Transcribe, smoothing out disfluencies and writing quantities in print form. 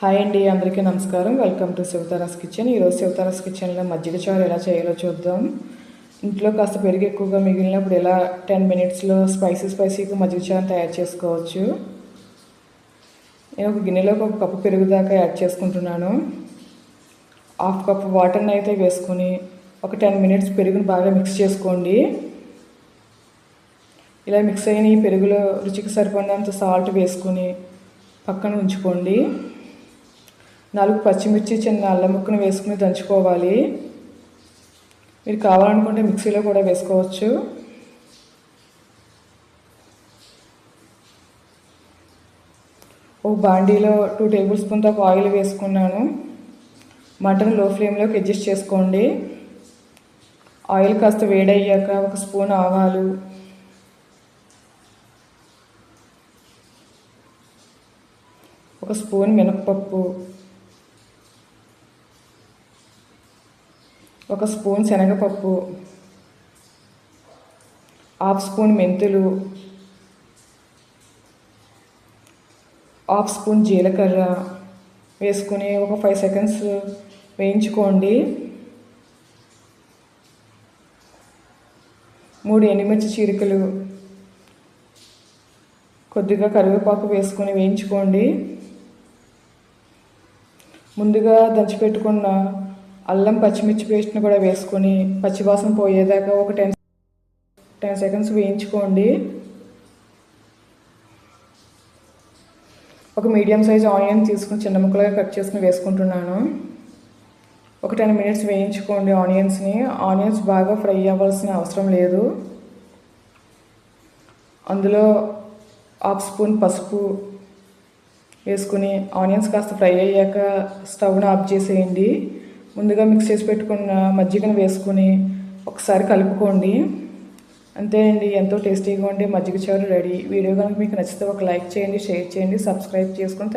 Hi అండి, అందరికీ నమస్కారం. Welcome to Shivatara's kitchen. ఈరోజు శివతారాస్ కిచెన్లో మజ్జిగ చారు ఎలా చేయాలో చూద్దాం. ఇంట్లో కాస్త పెరుగు ఎక్కువగా మిగిలినప్పుడు ఇలా 10 మినిట్స్లో స్పైసీగా మజ్జిగ చారు తయారు చేసుకోవచ్చు. నేను ఒక గిన్నెలోకి ఒక కప్పు పెరుగు దాకా యాడ్ చేసుకుంటున్నాను. హాఫ్ కప్ వాటర్ని అయితే వేసుకొని ఒక 10 మినిట్స్ పెరుగుని బాగా మిక్స్ చేసుకోండి. ఇలా మిక్స్ అయిన ఈ పెరుగులో రుచికి సరిపడినంత సాల్ట్ వేసుకొని పక్కన ఉంచుకోండి. 4 పచ్చిమిర్చి, చిన్న అల్లం ముక్కను వేసుకుని దంచుకోవాలి. మీరు కావాలనుకుంటే మిక్సీలో కూడా వేసుకోవచ్చు. ఒక బాండీలో 2 టేబుల్ స్పూన్ దాకా ఆయిల్ వేసుకున్నాను. మటన్ లో ఫ్లేమ్లోకి అడ్జస్ట్ చేసుకోండి. ఆయిల్ కాస్త వేడయ్యాక ఒక స్పూన్ ఆవాలు, ఒక స్పూన్ మినప్పప్పు, ఒక స్పూన్ శనగపప్పు, హాఫ్ స్పూన్ మెంతులు, హాఫ్ స్పూన్ జీలకర్ర వేసుకుని ఒక 5 సెకండ్స్ వేయించుకోండి. 3 ఎండుమిర్చి చీలికలు, కొద్దిగా కరివేపాకు వేసుకొని వేయించుకోండి. ముందుగా దంచిపెట్టుకున్న అల్లం పచ్చిమిర్చి పేస్ట్ని కూడా వేసుకొని పచ్చివాసన పోయేదాకా ఒక 10 సెకండ్స్ వేయించుకోండి. ఒక మీడియం సైజ్ ఆనియన్ తీసుకుని చిన్న ముక్కలుగా కట్ చేసుకుని వేసుకుంటున్నాను. ఒక 10 మినిట్స్ వేయించుకోండి ఆనియన్స్ బాగా ఫ్రై అవ్వాల్సిన అవసరం లేదు. అందులో హాఫ్ స్పూన్ పసుపు వేసుకుని ఆనియన్స్ కాస్త ఫ్రై అయ్యాక స్టవ్ను ఆఫ్ చేసేయండి. ముందుగా మిక్స్ చేసి పెట్టుకున్న మజ్జిగను వేసుకుని ఒకసారి కలుపుకోండి. అంతే అండి, ఎంతో టేస్టీగా ఉండే మజ్జిగ చారు రెడీ. వీడియో కనుక మీకు నచ్చితే ఒక లైక్ చేయండి, షేర్ చేయండి, సబ్స్క్రైబ్ చేసుకుని